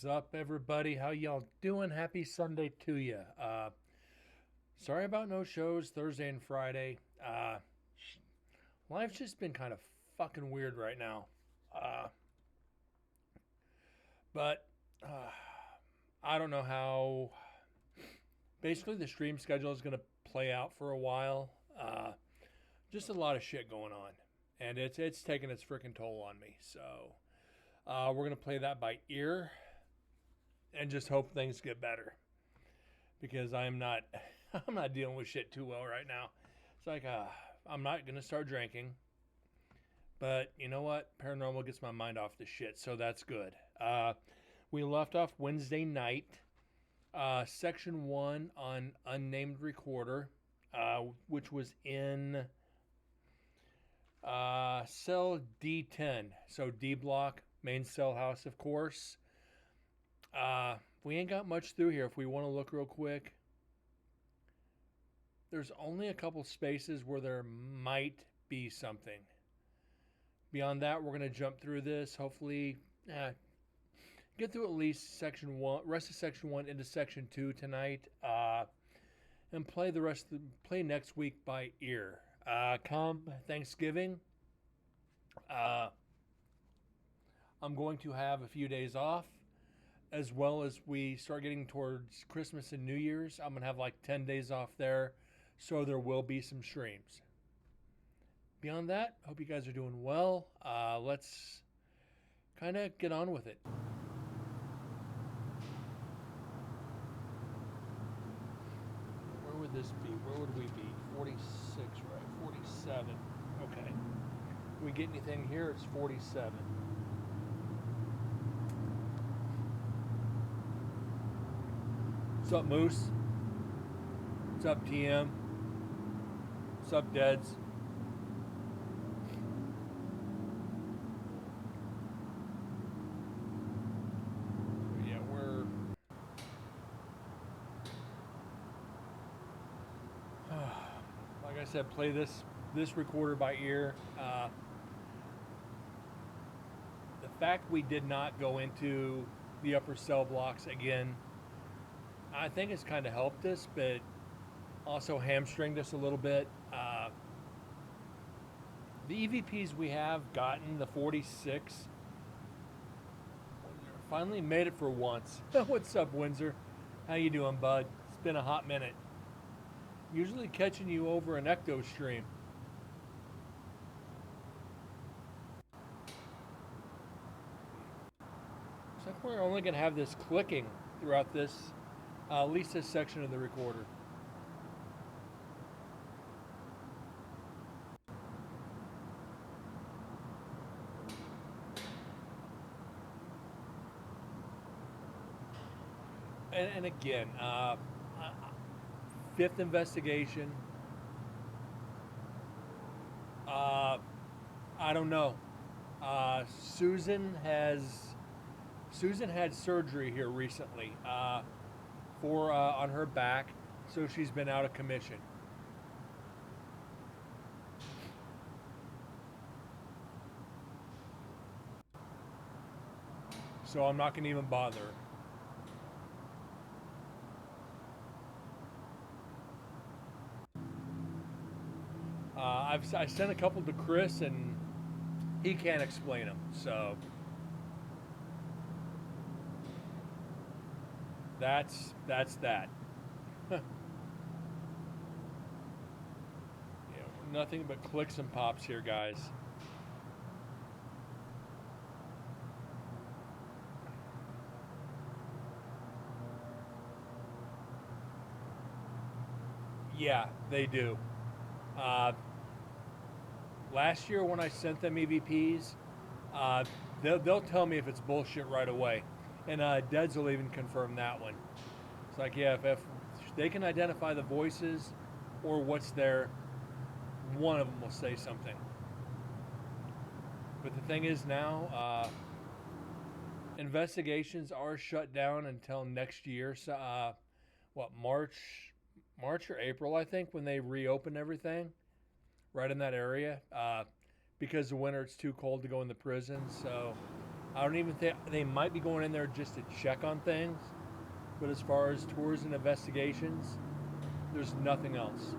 up, everybody? How y'all doing? Happy Sunday to you. Sorry about no shows Thursday and Friday. Life's just been kind of fucking weird right now. Uh, but I don't know how. Basically, the stream schedule is going to play out for a while. Just a lot of shit going on, and it's taking its freaking toll on me. So we're going to play that by ear and just hope things get better because I'm not I'm not dealing with shit too well right now. It's like I'm not gonna start drinking, but you know what? Paranormal gets my mind off the shit, so that's good. We left off Wednesday night, section one on unnamed recorder, which was in cell D10, so D block, main cell house, of course. We ain't got much through here. If we want to look real quick, there's only a couple spaces where there might be something. Beyond that, we're going to jump through this. Hopefully, get through at least section one, rest of section one into section two tonight, and play the rest. Play next week by ear. Come Thanksgiving, I'm going to have a few days off. As well as we start getting towards Christmas and New Year's, I'm going to have like 10 days off there. So there will be some streams. Beyond that, hope you guys are doing well. Let's kind of get on with it. Where would this be? Where would we be? 46, right? 47. Okay. If we get anything here, it's 47. What's up, Moose? What's up, TM? What's up, Deads? Yeah, we're... like I said, play this recorder by ear. The fact we did not go into the upper cell blocks again, I think it's kind of helped us, but also hamstringed us a little bit. The EVPs we have gotten, the 46, finally made it for once. What's up, Windsor? How you doing, bud? It's been a hot minute. Usually catching you over an Ecto stream. Looks like we're only going to have this clicking throughout this, at least this section of the recorder. And again, fifth investigation. I don't know. Susan had surgery here recently for on her back, so she's been out of commission. So I'm not going to even bother. I sent a couple to Chris, and he can't explain them. So that's that. Yeah, nothing but clicks and pops here, guys. Yeah, they do. Last year when I sent them EVPs, they'll tell me if it's bullshit right away. And Deads will even confirm that one. It's like, yeah, if they can identify the voices or what's there, one of them will say something. But the thing is now, investigations are shut down until next year. So, March or April, I think, when they reopen everything. Right in that area, because the winter it's too cold to go in the prison. So I don't even think they might be going in there just to check on things. But as far as tours and investigations, there's nothing else.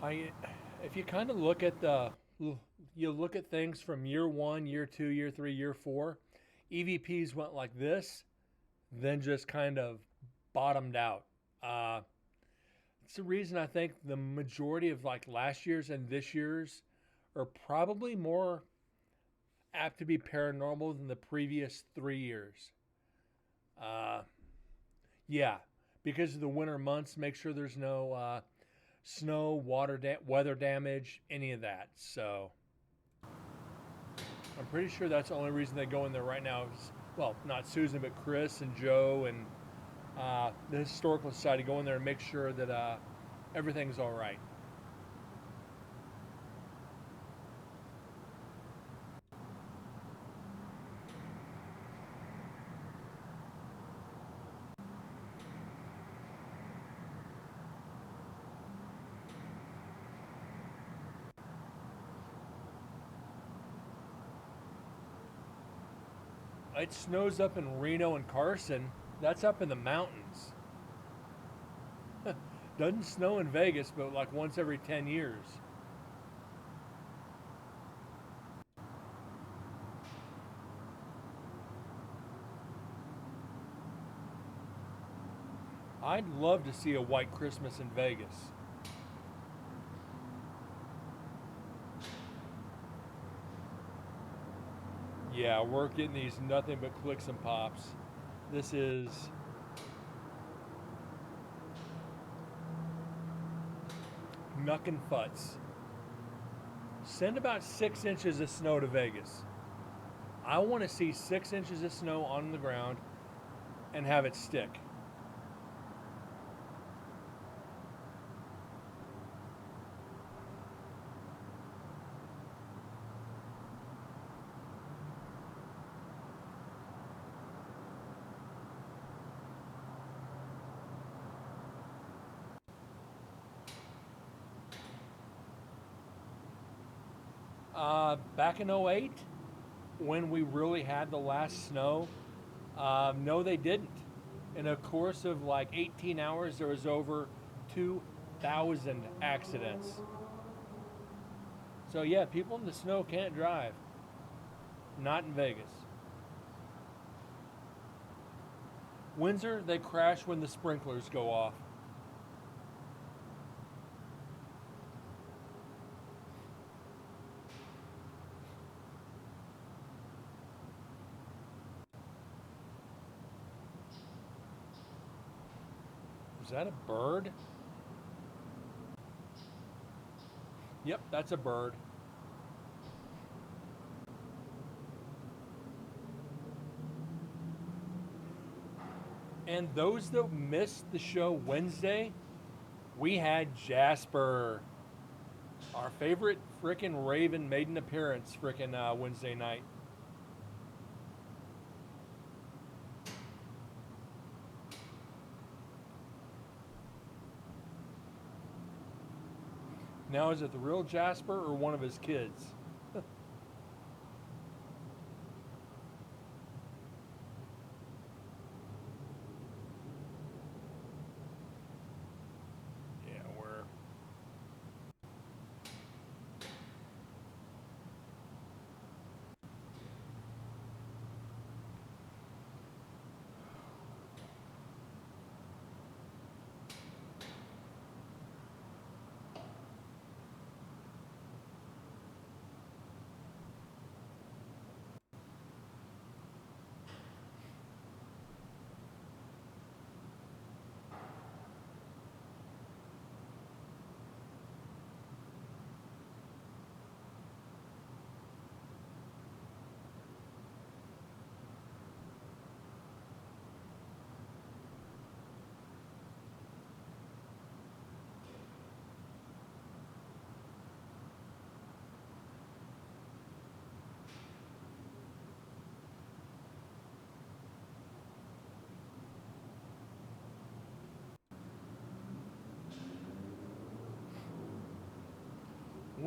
I, if you kind of look at you look at things from year one, year two, year three, year four, EVPs went like this, then just kind of bottomed out. Uh, it's the reason I think the majority of like last year's and this year's are probably more apt to be paranormal than the previous 3 years. Uh, yeah, because of the winter months, make sure there's no snow, weather damage, any of that. So I'm pretty sure that's the only reason they go in there right now. Is, well, not Susan, but Chris and Joe and the historical society go in there and make sure that everything's all right. It snows up in Reno and Carson. That's up in the mountains. Doesn't snow in Vegas, but like once every 10 years. I'd love to see a white Christmas in Vegas. Yeah, we're getting these nothing but clicks and pops. This is Nuck and Futz. Send about 6 inches of snow to Vegas. I want to see 6 inches of snow on the ground and have it stick. Back in '08, when we really had the last snow, no, they didn't. In a course of like 18 hours, there was over 2,000 accidents. So yeah, people in the snow can't drive. Not in Vegas. Windsor, they crash when the sprinklers go off. Is that a bird? Yep, that's a bird. And those that missed the show Wednesday, we had Jasper, our favorite frickin' Raven, made an appearance frickin' Wednesday night. Now, is it the real Jasper or one of his kids? Yeah, we're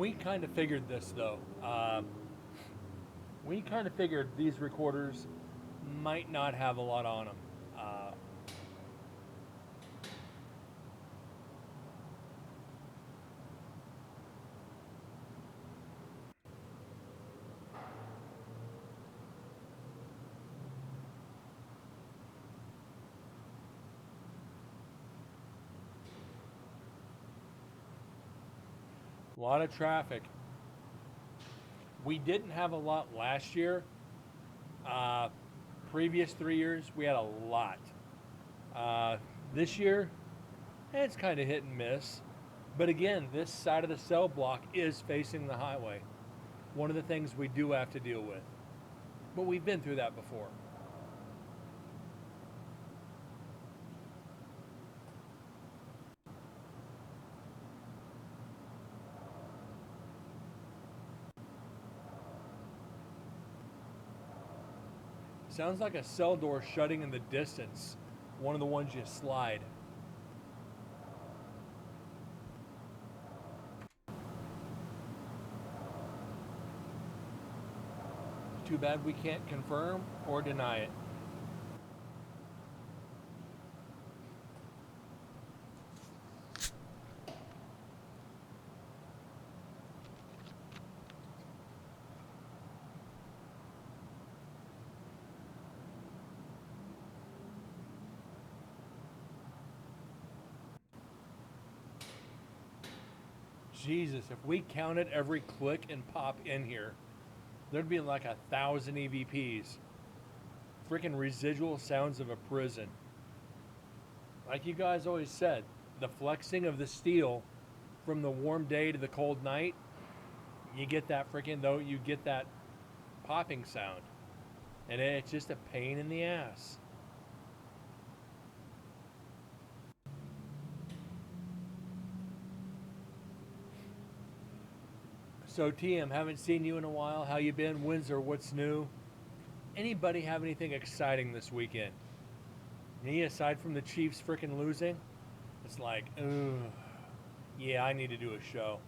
we kind of figured this though. We kind of figured these recorders might not have a lot on them. A lot of traffic. We didn't have a lot last year. Uh, Previous 3 years, we had a lot. This year, it's kind of hit and miss. But again, this side of the cell block is facing the highway. One of the things we do have to deal with. But we've been through that before. Sounds like a cell door shutting in the distance. One of the ones you slide. Too bad we can't confirm or deny it. Jesus, if we counted every click and pop in here, there'd be like 1,000 EVPs. Freaking residual sounds of a prison. Like you guys always said, the flexing of the steel from the warm day to the cold night, you get that you get that popping sound. And it's just a pain in the ass. So TM, haven't seen you in a while. How you been? Windsor, what's new? Anybody have anything exciting this weekend? Me, aside from the Chiefs freaking losing? It's like, ugh, yeah, I need to do a show.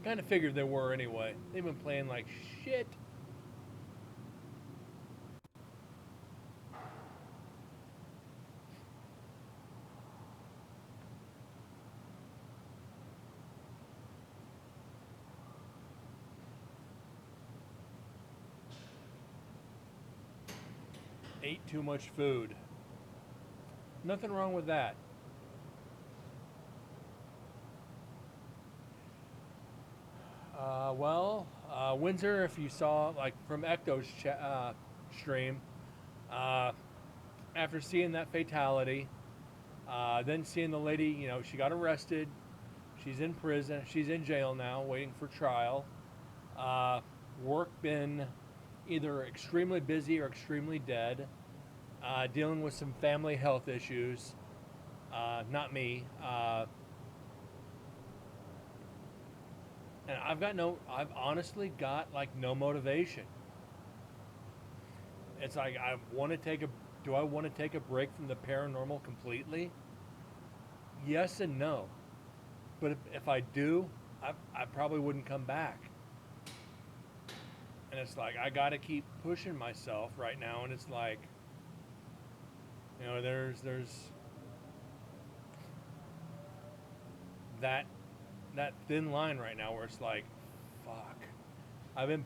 Kind of figured they were anyway. They've been playing like shit. Ate too much food. Nothing wrong with that. Windsor, if you saw, like, from Ecto's stream, uh, after seeing that fatality, then seeing the lady, she got arrested. She's in prison. She's in jail now, waiting for trial. Work been either extremely busy or extremely dead. Dealing with some family health issues. Not me. And I've honestly got like no motivation. It's like do I want to take a break from the paranormal completely? Yes and no. But if I do, I probably wouldn't come back. And it's like, I got to keep pushing myself right now. And it's like, there's that thin line right now where it's like, fuck. I've been,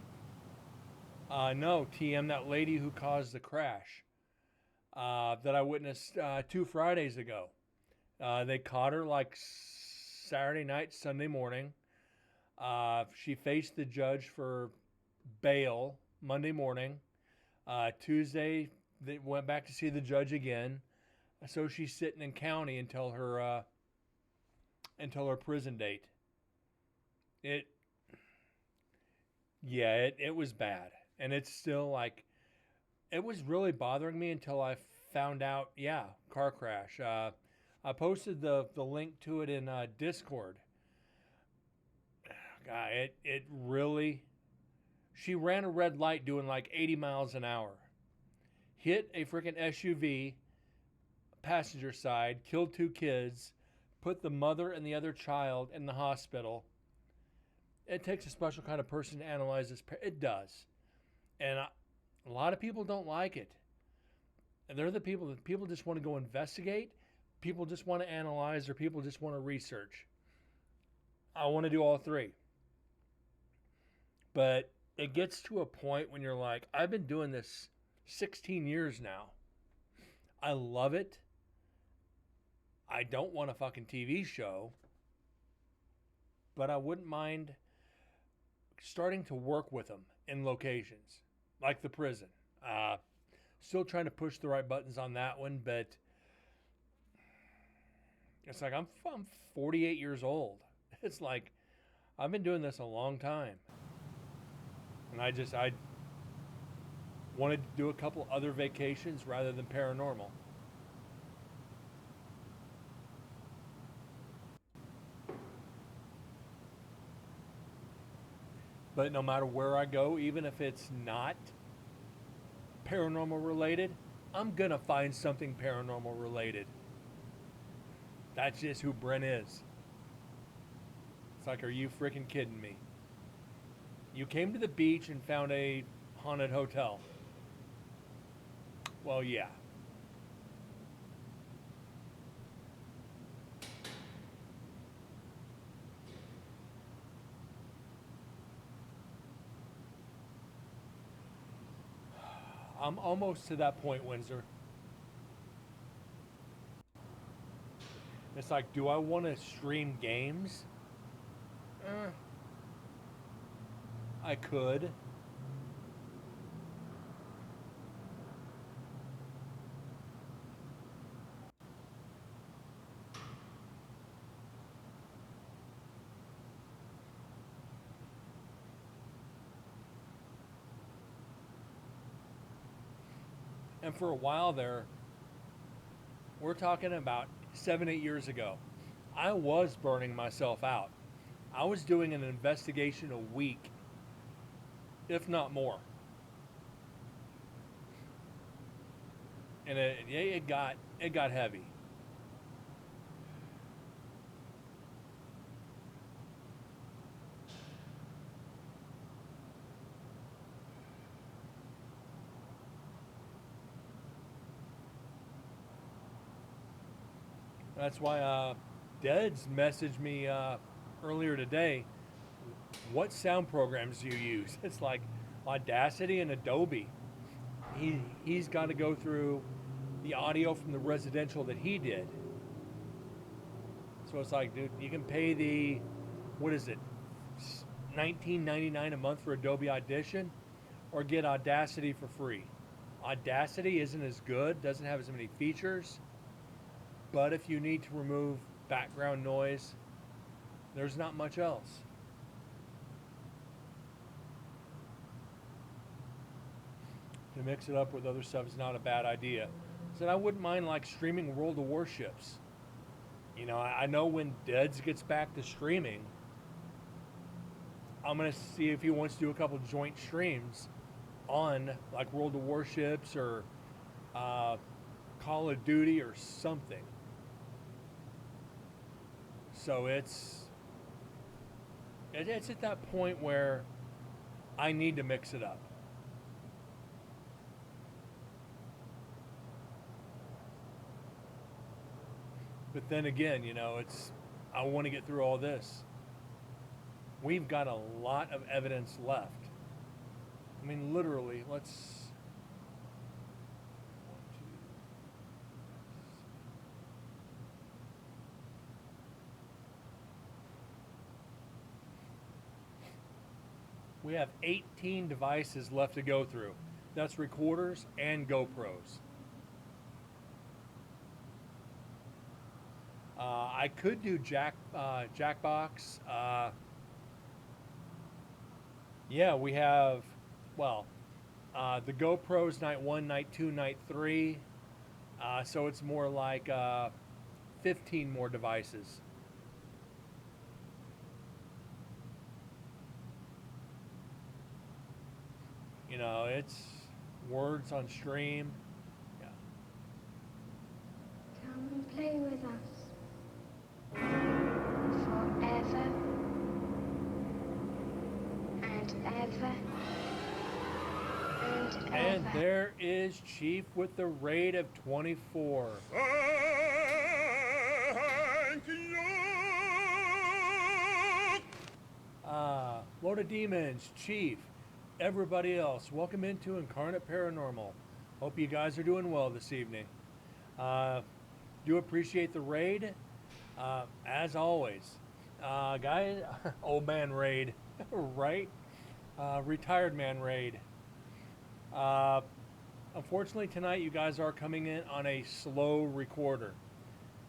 no, TM, that lady who caused the crash that I witnessed 2 Fridays ago. They caught her like Saturday night, Sunday morning. She faced the judge for bail Monday morning. Tuesday, they went back to see the judge again. So she's sitting in county until her prison date. It was bad. And it's still like, it was really bothering me until I found out, car crash. I posted the link to it in Discord. God, it really, she ran a red light doing like 80 miles an hour. Hit a freaking SUV, passenger side, killed 2 kids, put the mother and the other child in the hospital. It takes a special kind of person to analyze this. It does. And a lot of people don't like it. And they're the people that people just want to go investigate, people just want to analyze, or people just want to research. I want to do all three. But it gets to a point when you're like, I've been doing this 16 years now. I love it. I don't want a fucking TV show. But I wouldn't mind starting to work with them in locations like the prison. Still trying to push the right buttons on that one, but it's like I'm 48 years old. It's like I've been doing this a long time. And I wanted to do a couple other vacations rather than paranormal. But no matter where I go, even if it's not paranormal related, I'm going to find something paranormal related. That's just who Brent is. It's like, are you freaking kidding me? You came to the beach and found a haunted hotel. Well, yeah. I'm almost to that point, Windsor. It's like, do I want to stream games? I could. And for a while there, we're talking about 7-8 years ago, I was burning myself out. I was doing an investigation a week, if not more. And it got heavy. That's why Dead's messaged me earlier today. What sound programs do you use? It's like Audacity and Adobe. He's got to go through the audio from the residential that he did. So it's like, dude, you can pay the, what is it, $19.99 a month for Adobe Audition, or get Audacity for free. Audacity isn't as good, doesn't have as many features, but if you need to remove background noise, there's not much else. To mix it up with other stuff is not a bad idea. So I wouldn't mind like streaming World of Warships. You know, I know when Deads gets back to streaming, I'm going to see if he wants to do a couple joint streams on like World of Warships or Call of Duty or something. So it's at that point where I need to mix it up. But then again, you know, I want to get through all this. We've got a lot of evidence left. I mean, literally, we have 18 devices left to go through. That's recorders and GoPros. I could do Jackbox. Yeah, we have, well, the GoPros night 1, night 2, night 3. So it's more like 15 more devices. You know, it's words on stream. Yeah. Come and play with us. And there is Chief with the raid of 24. Lord of Demons, Chief, everybody else, welcome into Incarnate Paranormal. Hope you guys are doing well this evening. Do appreciate the raid, as always. Guy, old man raid, right? Retired man raid. Unfortunately, tonight you guys are coming in on a slow recorder.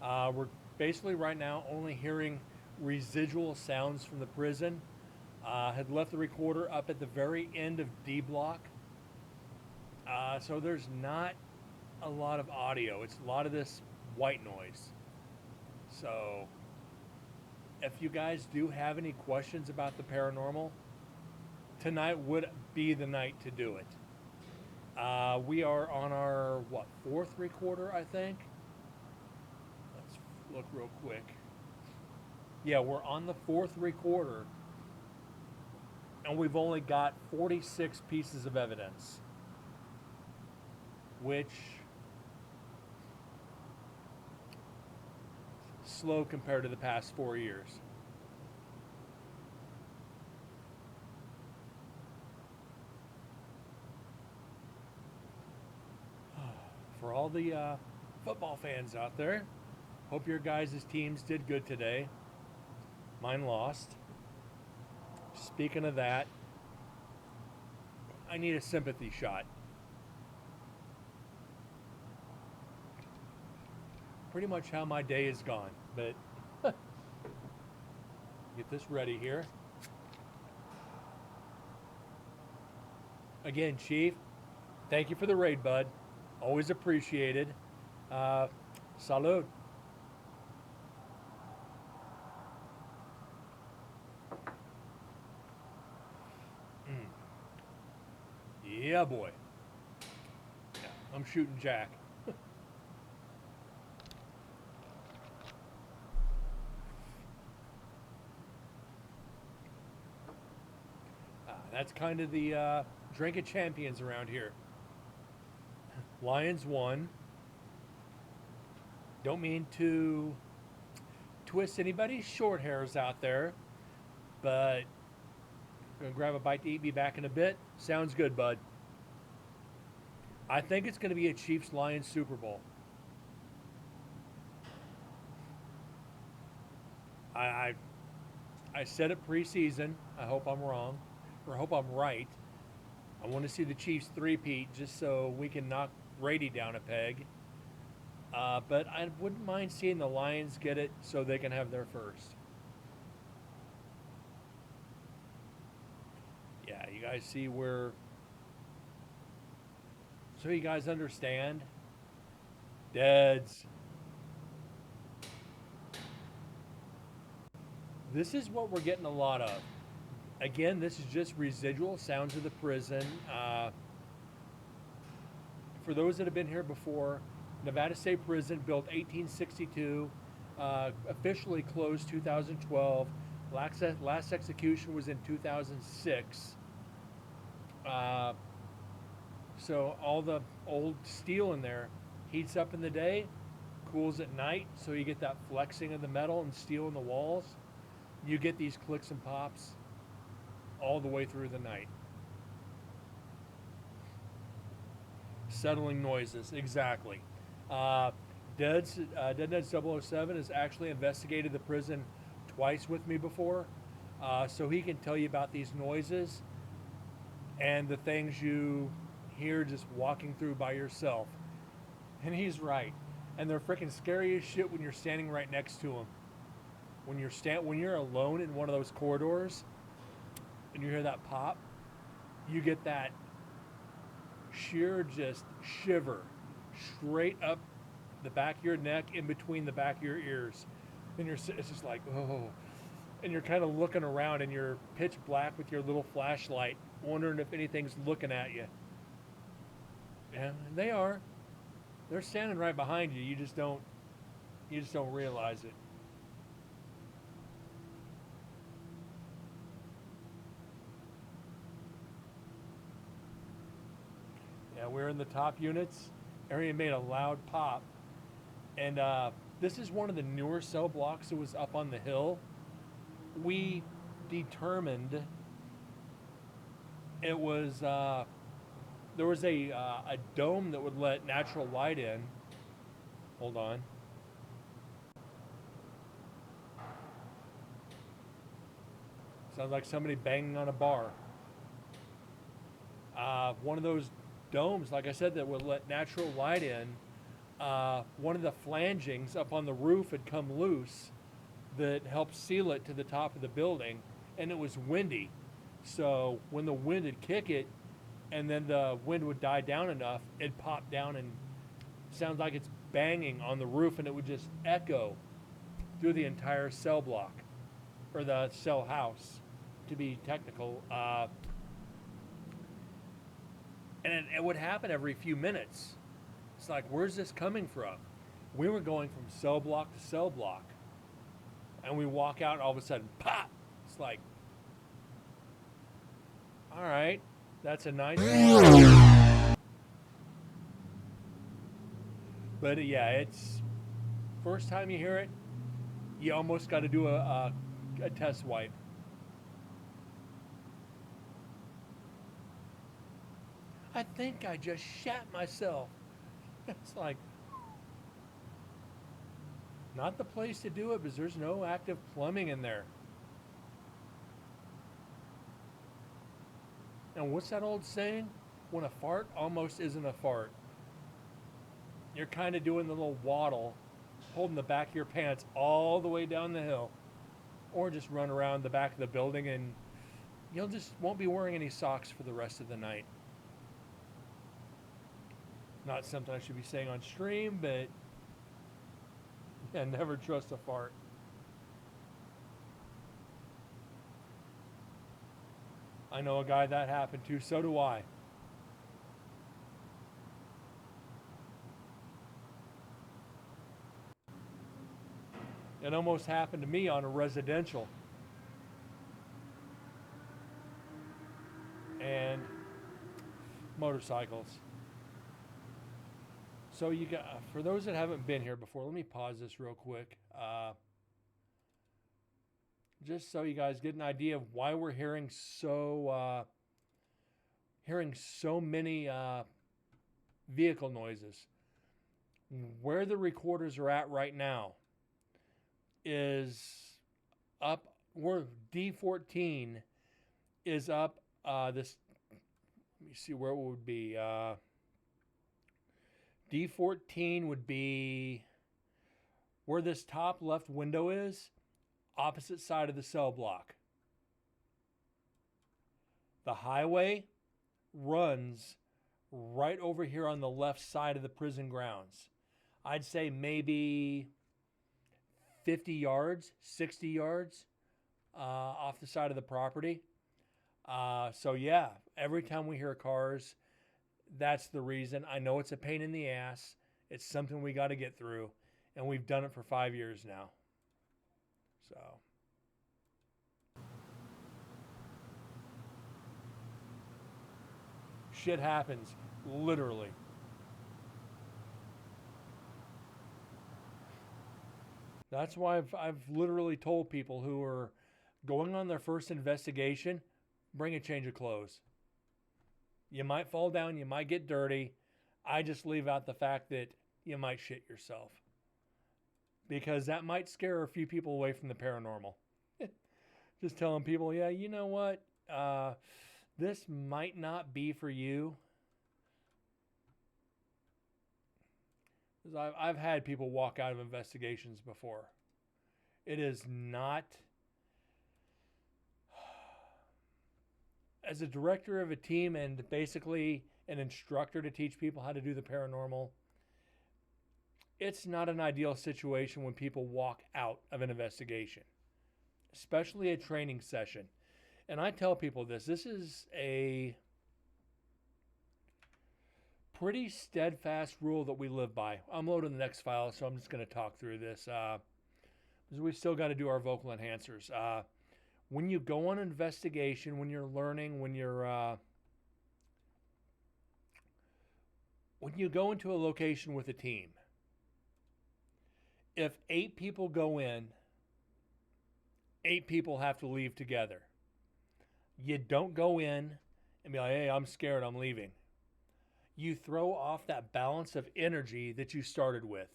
We're basically right now only hearing residual sounds from the prison. Had left the recorder up at the very end of D block. So there's not a lot of audio. It's a lot of this white noise. So if you guys do have any questions about the paranormal, tonight would be the night to do it. We are on our, fourth recorder, I think? Let's look real quick. Yeah, we're on the fourth recorder, and we've only got 46 pieces of evidence, which slow compared to the past 4 years. For all the football fans out there, hope your guys' teams did good today. Mine lost. Speaking of that, I need a sympathy shot. Pretty much how my day is gone, but get this ready here. Again, Chief, thank you for the raid, bud. Always appreciated. Salud. Yeah, boy. Yeah, I'm shooting Jack. That's kind of the drink of champions around here. Lions won. Don't mean to twist anybody's short hairs out there, but gonna grab a bite to eat, be back in a bit. Sounds good, bud. I think it's gonna be a Chiefs-Lions Super Bowl. I said it preseason. I hope I'm wrong, or I hope I'm right. I want to see the Chiefs three-peat just so we can knock Brady down a peg. But I wouldn't mind seeing the Lions get it so they can have their first. Yeah, you guys see where... So you guys understand? Deads. This is what we're getting a lot of. Again, this is just residual sounds of the prison. For those that have been here before, Nevada State Prison, built 1862, officially closed 2012. Last execution was in 2006. So all the old steel in there heats up in the day, cools at night, so you get that flexing of the metal and steel in the walls. You get these clicks and pops all the way through the night. Settling noises, exactly. Dead Ned 007 has actually investigated the prison twice with me before, so he can tell you about these noises and the things you hear just walking through by yourself. And he's right. And they're freaking scary as shit when you're standing right next to them. When you're alone in one of those corridors and you hear that pop, you get that sheer just shiver straight up the back of your neck, in between the back of your ears. And it's just like, oh. And you're kind of looking around and you're pitch black with your little flashlight, wondering if anything's looking at you. And they are. They're standing right behind you. You just don't realize it. Yeah, we're in the top units. Area made a loud pop. And this is one of the newer cell blocks that was up on the hill. We determined it was there was a dome that would let natural light in. Hold on. Sounds like somebody banging on a bar. One of those domes, like I said, that would let natural light in. One of the flangings up on the roof had come loose that helped seal it to the top of the building, and it was windy. So when the wind would kick it, and then the wind would die down enough, it'd pop down and sounds like it's banging on the roof, and it would just echo through the entire cell block, or the cell house, to be technical. And it would happen every few minutes. It's like, where's this coming from? We were going from cell block to cell block, and we walk out, and all of a sudden, pop! It's like, all right, that's a nice. But yeah, it's first time you hear it, you almost got to do a test wipe. I think I just shat myself. It's like, not the place to do it because there's no active plumbing in there. And what's that old saying? When a fart almost isn't a fart. You're kind of doing the little waddle, holding the back of your pants all the way down the hill. Or just run around the back of the building and you'll just won't be wearing any socks for the rest of the night. Not something I should be saying on stream, but yeah, never trust a fart. I know a guy that happened to, so do I. It almost happened to me on a residential. And motorcycles. So you got, for those that haven't been here before, let me pause this real quick. Just so you guys get an idea of why we're hearing so many vehicle noises. Where the recorders are at right now is up. Where D14 is up. This. Let me see where it would be. D14 would be where this top left window is, opposite side of the cell block. The highway runs right over here on the left side of the prison grounds. I'd say maybe 50 yards, 60 yards off the side of the property. So yeah, every time we hear cars, that's the reason. I know it's a pain in the ass. It's something we got to get through, and we've done it for 5 years now. So shit happens, literally. That's why I've literally told people who are going on their first investigation, bring a change of clothes. You might fall down, you might get dirty. I just leave out the fact that you might shit yourself, because that might scare a few people away from the paranormal. Just telling people, yeah, you know what? This might not be for you. I've had people walk out of investigations before. It is not. As a director of a team and basically an instructor to teach people how to do the paranormal, it's not an ideal situation when people walk out of an investigation, especially a training session. And I tell people this is a pretty steadfast rule that we live by. I'm loading the next file, so I'm just going to talk through this because we've still got to do our vocal enhancers. When you go on investigation, when you're learning, when you're when you go into a location with a team, if 8 people go in, 8 people have to leave together. You don't go in and be like, hey, I'm scared, I'm leaving. You throw off that balance of energy that you started with,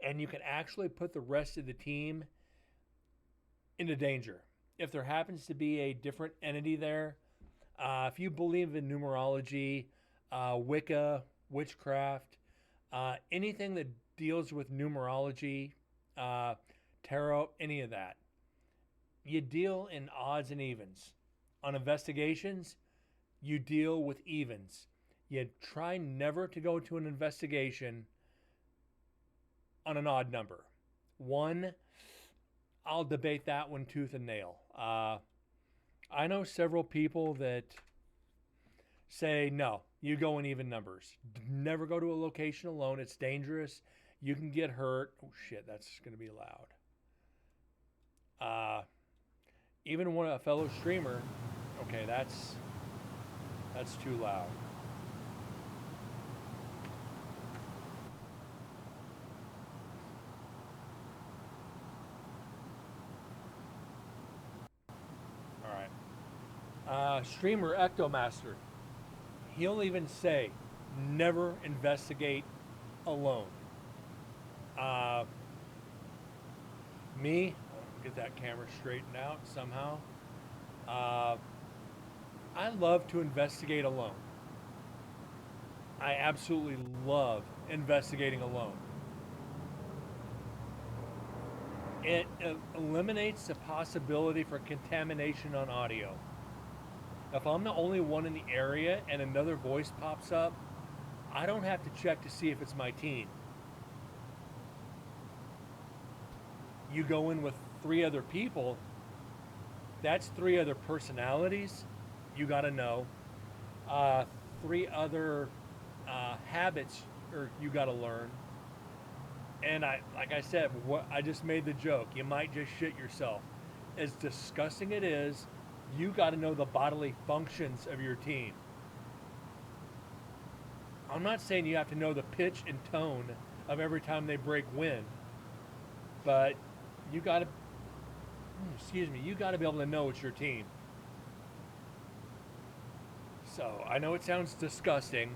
and you can actually put the rest of the team into danger. If there happens to be a different entity there, if you believe in numerology, Wicca, witchcraft, anything that deals with numerology, tarot, any of that, you deal in odds and evens. On investigations, you deal with evens. You try never to go to an investigation on an odd number. One, I'll debate that one tooth and nail. I know several people that say, no, you go in even numbers. Never go to a location alone. It's dangerous. You can get hurt. Oh, shit, that's going to be loud. Even a fellow streamer, okay, that's too loud. All right. Streamer Ectomaster, he'll even say, never investigate alone. Me, get that camera straightened out somehow. I love to investigate alone. I absolutely love investigating alone. It eliminates the possibility for contamination on audio. If I'm the only one in the area and another voice pops up, I don't have to check to see if it's my team. You go in with 3 other people, that's 3 other personalities you got to know. 3 other habits you got to learn. And like I said, I just made the joke. You might just shit yourself. As disgusting it is, you got to know the bodily functions of your team. I'm not saying you have to know the pitch and tone of every time they break wind, but you got to, you got to be able to know it's your team. So I know it sounds disgusting.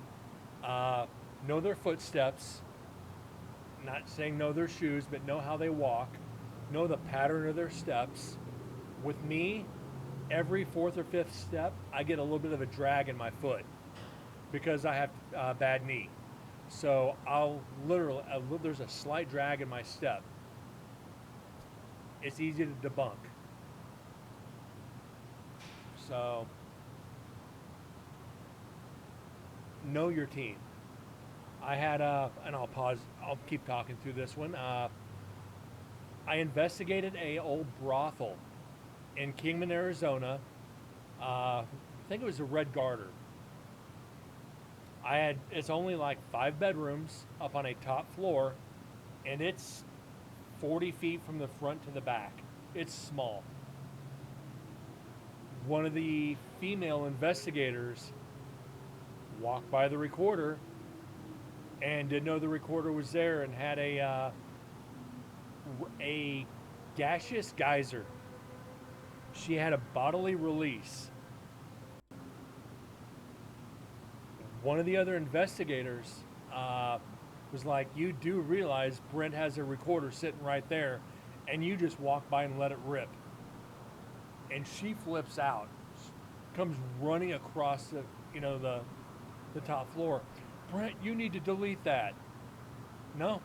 Know their footsteps. Not saying know their shoes, but know how they walk. Know the pattern of their steps. With me, every 4th or 5th step, I get a little bit of a drag in my foot because I have a bad knee. So I'll literally, there's a slight drag in my step. It's easy to debunk. So know your team. I had and I'll pause, I'll keep talking through this one. I investigated a old brothel in Kingman, Arizona. I think it was a Red Garter. It's only like 5 bedrooms up on a top floor, and it's 40 feet from the front to the back. It's small. One of the female investigators walked by the recorder and didn't know the recorder was there and had a gaseous geyser. She had a bodily release. One of the other investigators was like, you do realize Brent has a recorder sitting right there, and you just walk by and let it rip. And she flips out, comes running across the top floor. Brent, you need to delete that. No.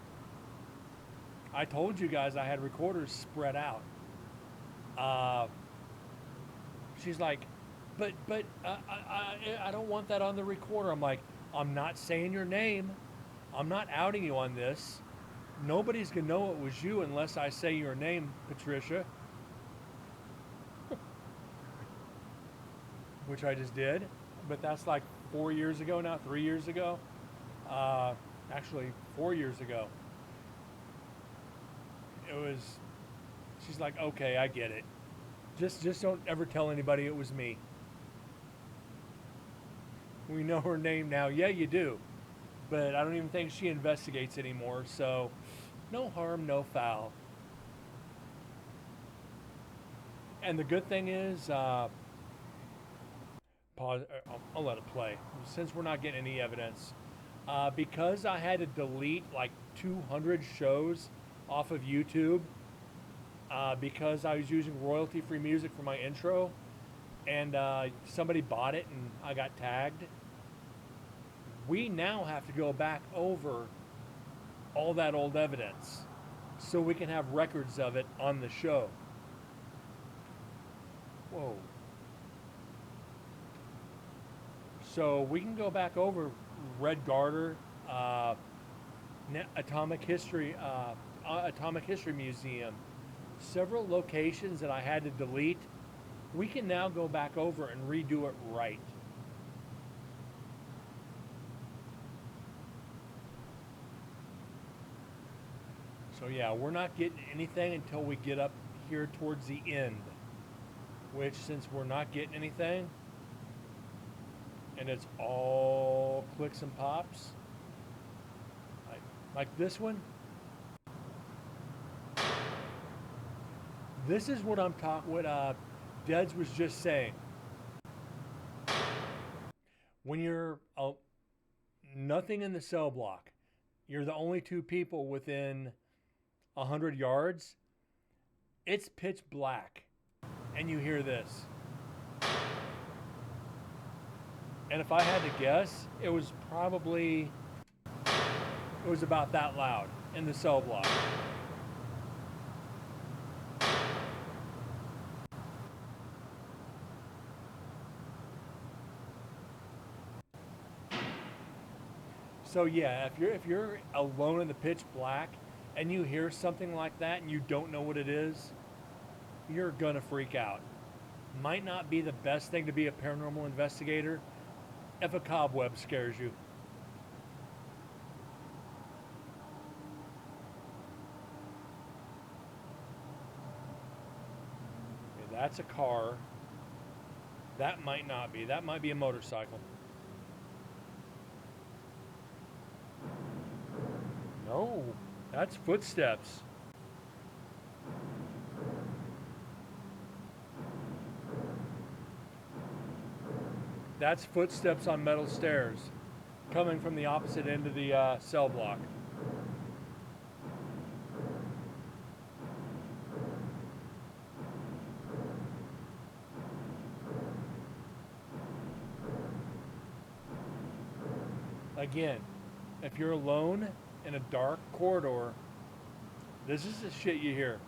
I told you guys I had recorders spread out. She's like, but I don't want that on the recorder. I'm like, I'm not saying your name. I'm not outing you on this. Nobody's going to know it was you unless I say your name, Patricia. Which I just did. But that's like 4 years ago now, 3 years ago. Actually, 4 years ago. She's like, okay, I get it. Just don't ever tell anybody it was me. We know her name now. Yeah, you do. but I don't even think she investigates anymore. So, no harm, no foul. And the good thing is, pause. I'll let it play since we're not getting any evidence. Because I had to delete like 200 shows off of YouTube because I was using royalty-free music for my intro, and somebody bought it and I got tagged. We now have to go back over all that old evidence so we can have records of it on the show. Whoa. So we can go back over Red Garter, Atomic History Museum, several locations that I had to delete. We can now go back over and redo it right. So yeah, we're not getting anything until we get up here towards the end, which since we're not getting anything, and it's all clicks and pops, like this one. This is what I'm talking. What Deds was just saying. When you're nothing in the cell block, you're the only two people within 100 yards. It's pitch black, and you hear this. And if I had to guess, it was about that loud in the cell block. So yeah, if you're alone in the pitch black and you hear something like that and you don't know what it is, you're gonna freak out. Might not be the best thing to be a paranormal investigator if a cobweb scares you. Okay, that's a car. That might not be. That might be a motorcycle. No, that's footsteps. That's footsteps on metal stairs coming from the opposite end of the cell block. Again, if you're alone in a dark corridor, this is the shit you hear.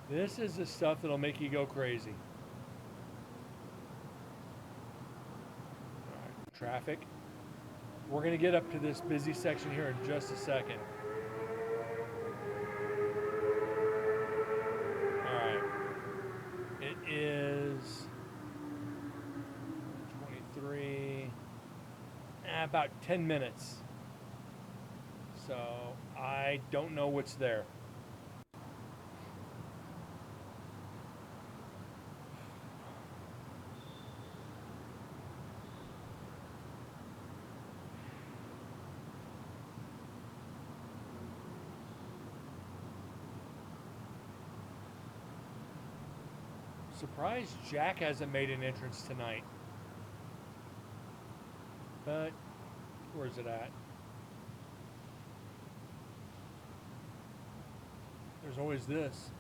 This is the stuff that'll make you go crazy. All right, traffic. We're going to get up to this busy section here in just a second. All right. It is 23, about 10 minutes. So I don't know what's there. Surprised Jack hasn't made an entrance tonight. But where's it at? There's always this.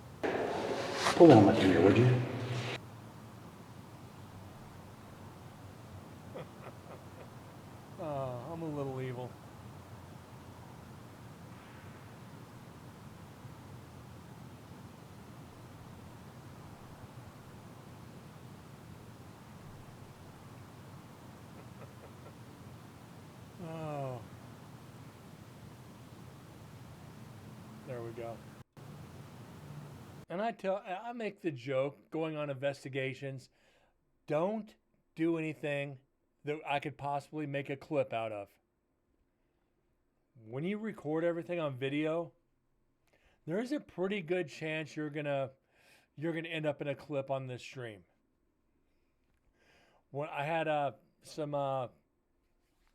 Pull on my finger, would you? I'm a little evil. Oh. There we go. And I make the joke going on investigations, don't do anything that I could possibly make a clip out of. When you record everything on video, there's a pretty good chance you're gonna end up in a clip on this stream. When I had some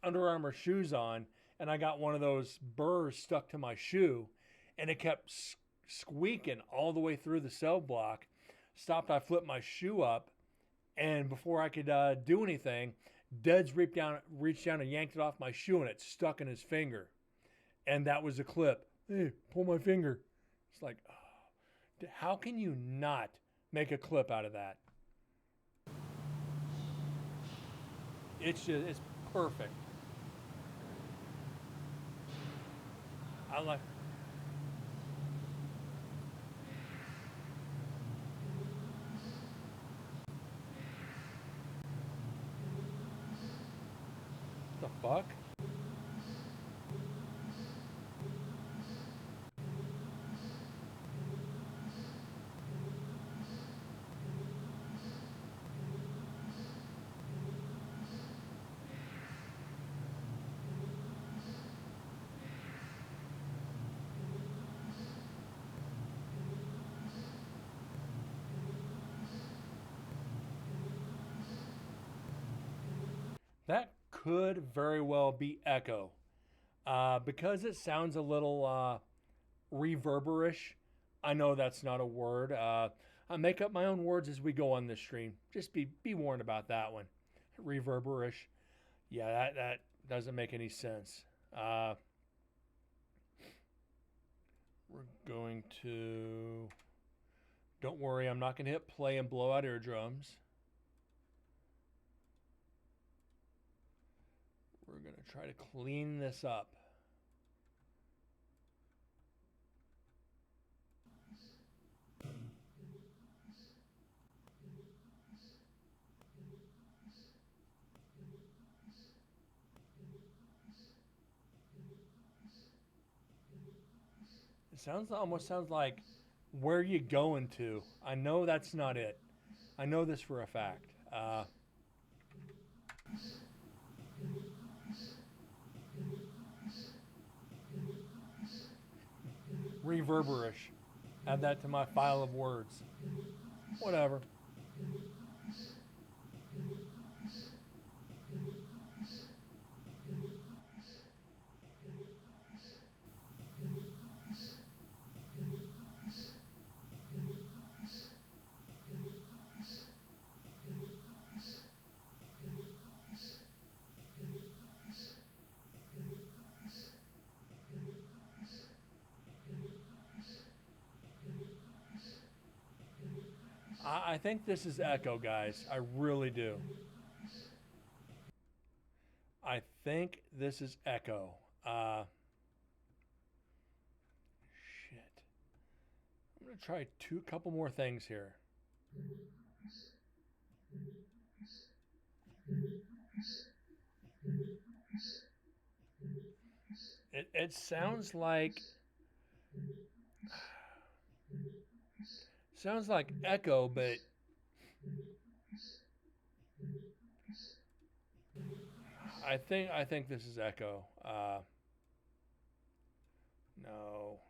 Under Armour shoes on, and I got one of those burrs stuck to my shoe, and it kept squeaking all the way through the cell block. Stopped. I flipped my shoe up, and before I could do anything, Deds reached down and yanked it off my shoe, and it stuck in his finger. And that was a clip. Hey, pull my finger. It's like, oh, how can you not make a clip out of that? It's perfect. I like. The fuck? That could very well be echo. Because it sounds a little reverberish. I know that's not a word. I make up my own words as we go on this stream. Just be warned about that one. Reverberish. Yeah, that doesn't make any sense. We're going to... Don't worry, I'm not going to hit play and blow out eardrums. We're going to try to clean this up. It almost sounds like, where you going to? I know that's not it. I know this for a fact. Reverberish. Add that to my file of words. Whatever. I think this is echo, guys. I really do. I think this is echo. Shit. I'm going to try couple more things here. It sounds like echo, but I think this is echo. No.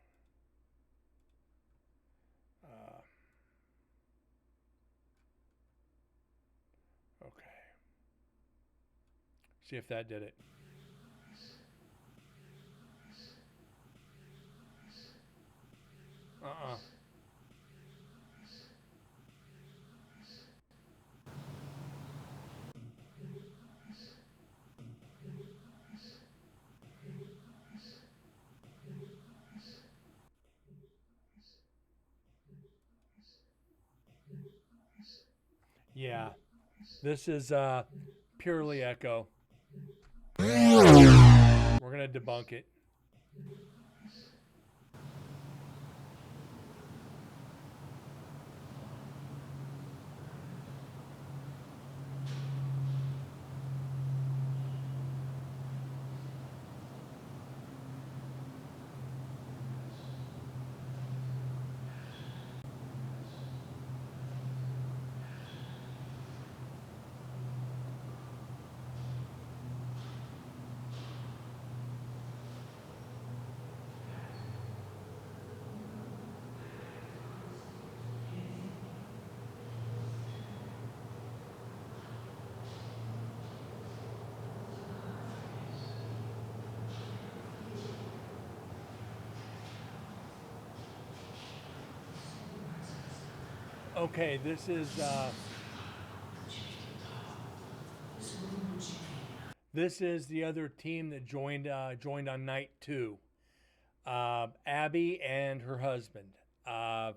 Okay. See if that did it. Yeah. This is purely echo. We're going to debunk it. Okay, this is the other team that joined on night 2. Abby and her husband. Uh,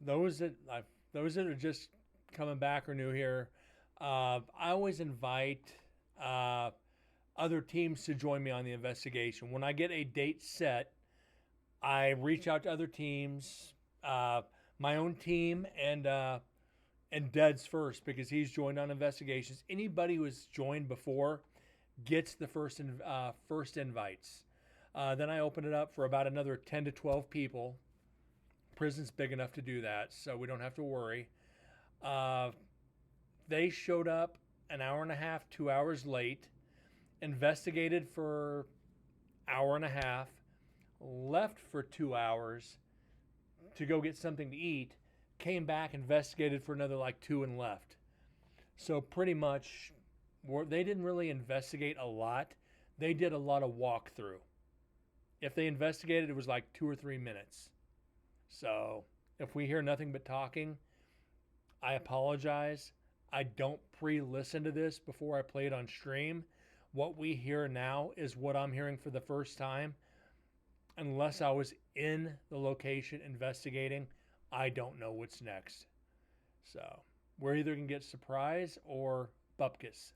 those that those that are just coming back or new here, I always invite uh, other teams to join me on the investigation. When I get a date set, I reach out to other teams, my own team, and Dead's first because he's joined on investigations. Anybody who has joined before gets the first invites. Then I open it up for about another 10 to 12 people. Prison's big enough to do that, so we don't have to worry. Uh, they showed up an hour and a half, 2 hours late, investigated for hour and a half, left for 2 hours to go get something to eat, came back, investigated for another like 2 and left. So pretty much, they didn't really investigate a lot. They did a lot of walkthrough. If they investigated, it was like 2 or 3 minutes. So if we hear nothing but talking, I apologize. I don't pre-listen to this before I play it on stream. What we hear now is what I'm hearing for the first time. Unless I was in the location investigating, I don't know what's next. So we're either going to get surprise or bupkis.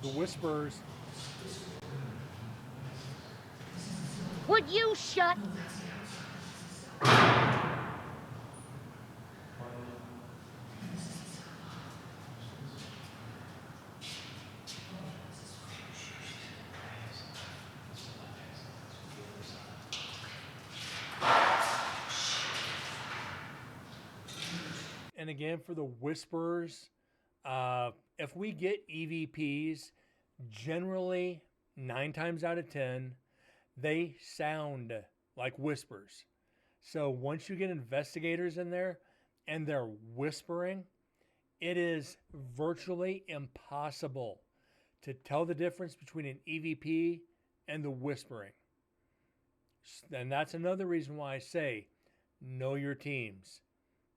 The Whisperers. Would you shut? And again, for the Whisperers, if we get EVPs, generally 9 times out of 10, they sound like whispers. So once you get investigators in there and they're whispering, it is virtually impossible to tell the difference between an EVP and the whispering. And that's another reason why I say know your teams.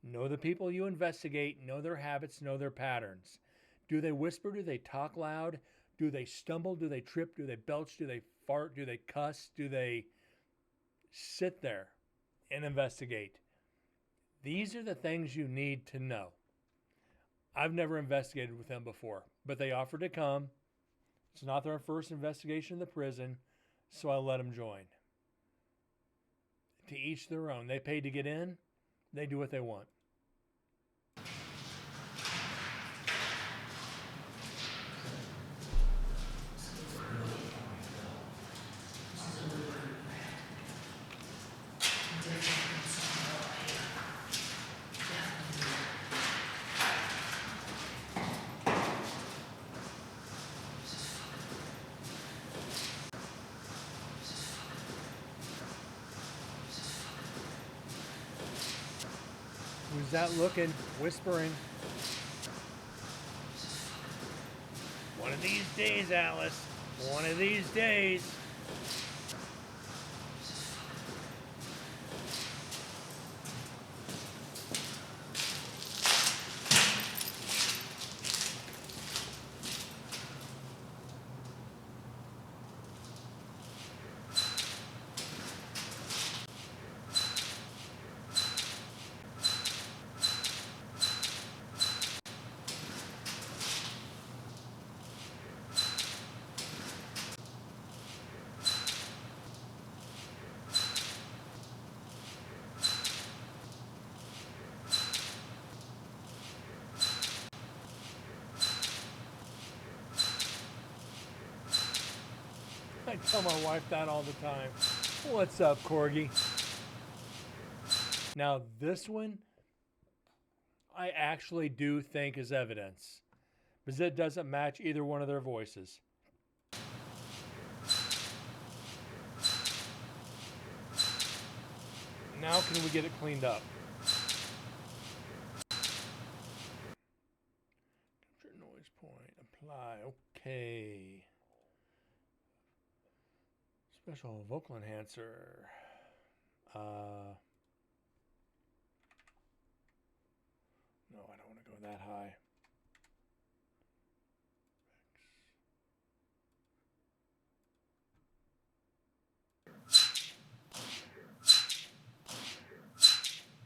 Know the people you investigate, know their habits, know their patterns. Do they whisper? Do they talk loud? Do they stumble? Do they trip? Do they belch? Do they fart? Do they cuss? Do they sit there and investigate? These are the things you need to know. I've never investigated with them before, but they offered to come. It's not their first investigation in the prison, so I let them join. To each their own. They paid to get in. They do what they want. Who's that looking, whispering? One of these days, Alice. One of these days. I tell my wife that all the time. What's up, Corgi? Now, this one, I actually do think is evidence. Because it doesn't match either one of their voices. Now can we get it cleaned up? Capture noise point. Apply. Okay. Special vocal enhancer. No, I don't want to go that high.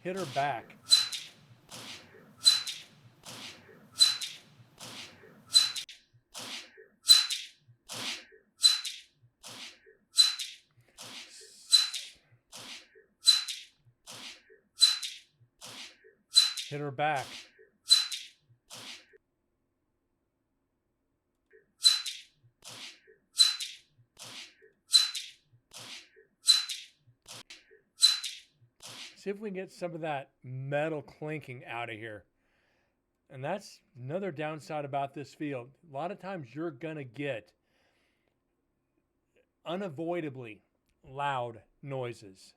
Hit her back. Hit her back. See if we can get some of that metal clinking out of here. And that's another downside about this field. A lot of times you're going to get unavoidably loud noises.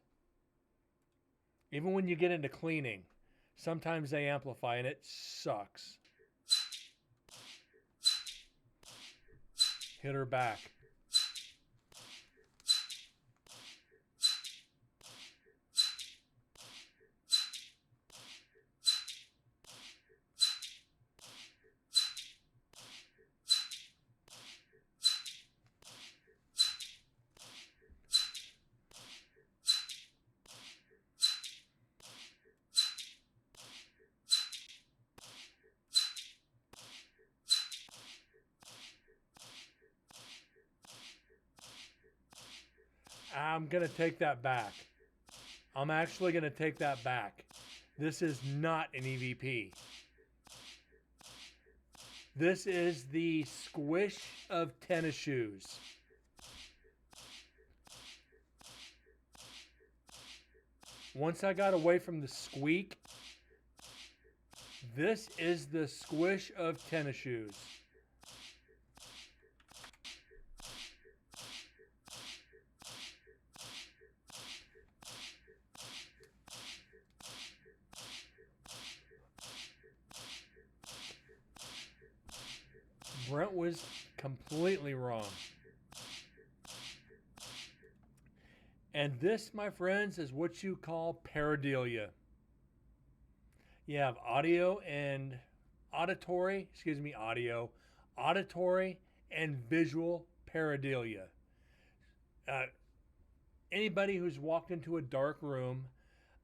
Even when you get into cleaning, sometimes they amplify and it sucks. Hit her back. I'm going to take that back. I'm actually going to take that back. This is not an EVP. This is the squish of tennis shoes. Once I got away from the squeak, this is the squish of tennis shoes. Brent was completely wrong. And this, my friends, is what you call pareidolia. You have auditory and visual pareidolia. Anybody who's walked into a dark room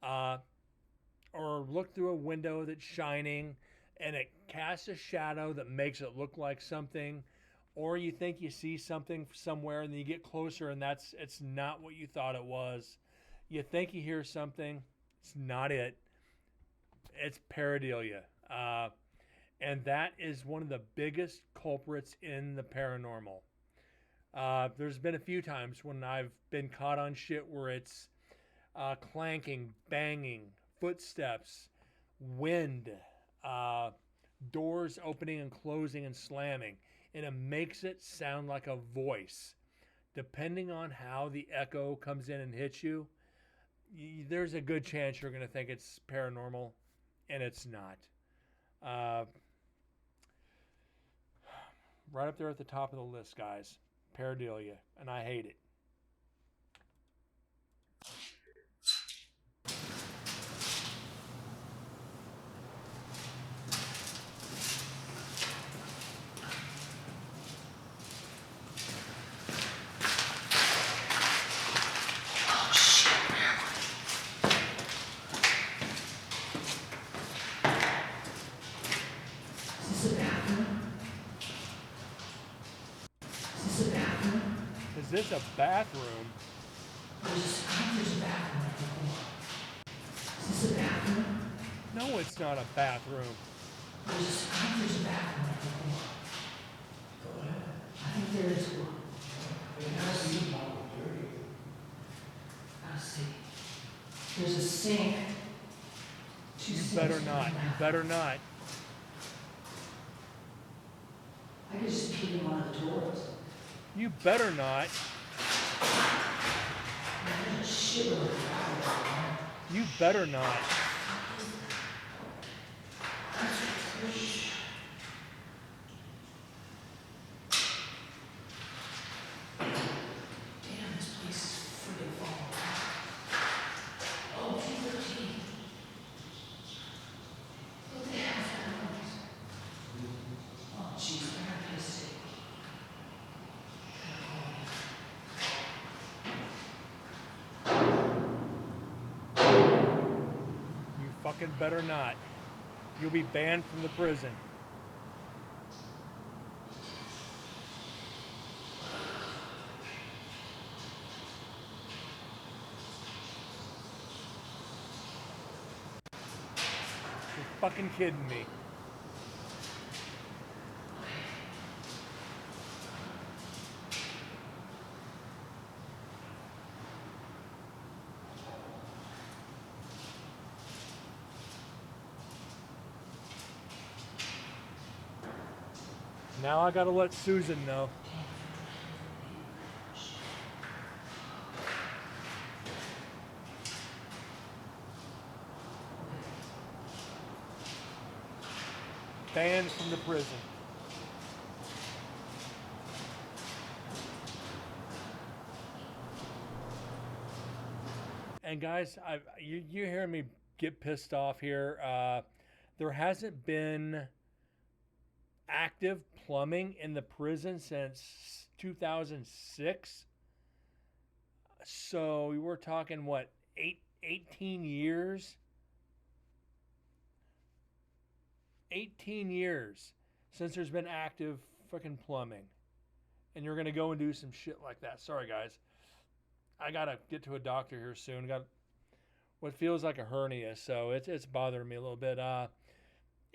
or looked through a window that's shining and it casts a shadow that makes it look like something, or you think you see something somewhere and then you get closer and it's not what you thought it was. You think you hear something, it's not it. It's pareidolia. And that is one of the biggest culprits in the paranormal. There's been a few times when I've been caught on shit where it's clanking, banging, footsteps, wind, doors opening and closing and slamming, and it makes it sound like a voice. Depending on how the echo comes in and hits you, there's a good chance you're going to think it's paranormal, and it's not. Right up there at the top of the list, guys. Pareidolia, and I hate it. Is this a bathroom? There's a bathroom right there. Is this a bathroom? No, it's not a bathroom. There's a bathroom right there. Go ahead. I think there is one. I'll see. There's a sink. You better not. You better not. I could just pee in one of the toilets. You better not. There's a shitload of You better not. Damn, this place is freaking falling apart. Oh, 213. What the hell's that noise? Oh, jeez, I gotta piss it. You fucking better not. You'll be banned from the prison. You're fucking kidding me. Now I gotta let Susan know. Banned from the prison. And guys, you're hearing me get pissed off here. There hasn't been active plumbing in the prison since 2006. So we're talking what, 18 years? 18 years since there's been active fucking plumbing. And you're going to go and do some shit like that. Sorry, guys. I got to get to a doctor here soon. Got what feels like a hernia, so it's bothering me a little bit.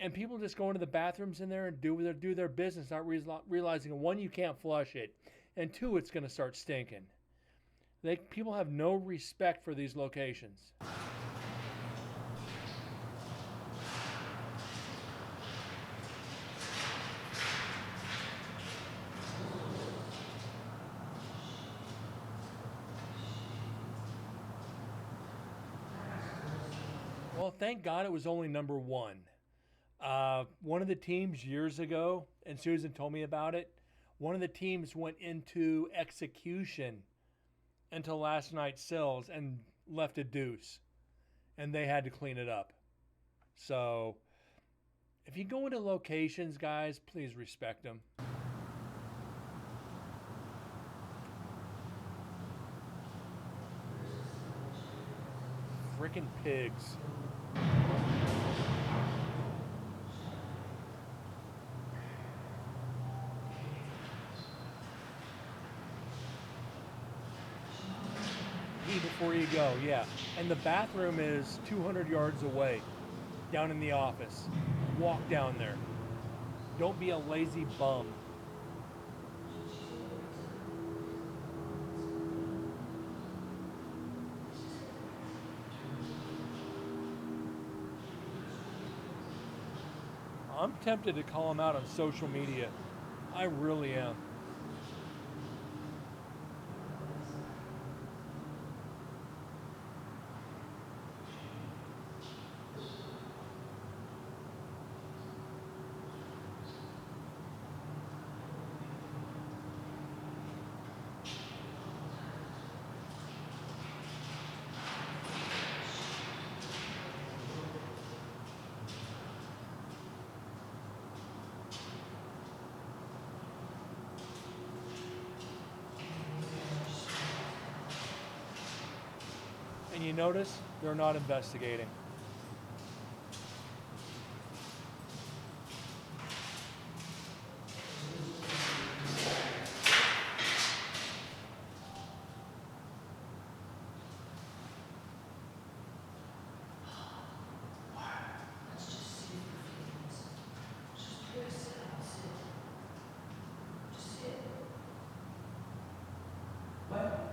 And people just go into the bathrooms in there and do their business, not realizing, one, you can't flush it, and two, it's going to start stinking. People have no respect for these locations. Well, thank God it was only number one. One of the teams years ago, and Susan told me about it, one of the teams went into execution until last night's sales and left a deuce. And they had to clean it up. So, if you go into locations, guys, please respect them. Frickin' pigs. Before you go, yeah. And the bathroom is 200 yards away, down in the office. Walk down there. Don't be a lazy bum. I'm tempted to call him out on social media. I really am. And you notice they're not investigating. Let's just see if we can. Just put a sit down, sit. Just sit. What?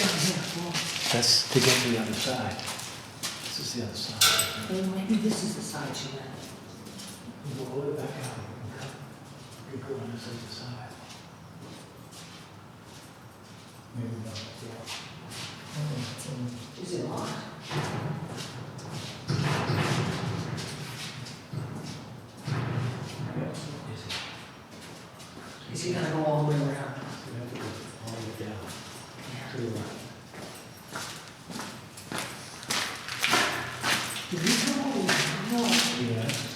That's to get to the other side. This is the other side. Well, maybe this is the side she went. You go all the way back out. You go on this other side. Maybe not. Yeah. Is it locked? Is he gonna go all the way around? You have to go all the way down. To the right. Did he come all the way around? No. Yes.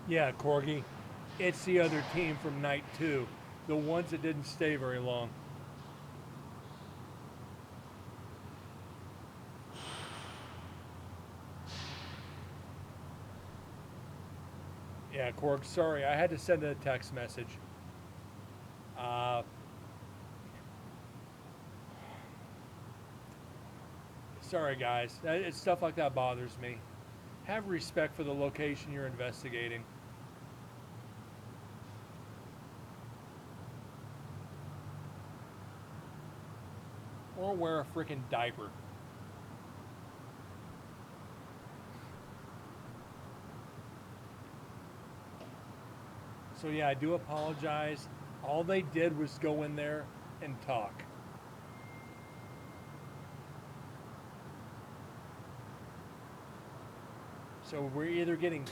Yeah, Corgi. It's the other team from night 2. The ones that didn't stay very long. Yeah, Korg, sorry. I had to send a text message. Sorry, guys. It's stuff like that bothers me. Have respect for the location you're investigating. Or wear a freaking diaper. So yeah, I do apologize. All they did was go in there and talk. So we're either getting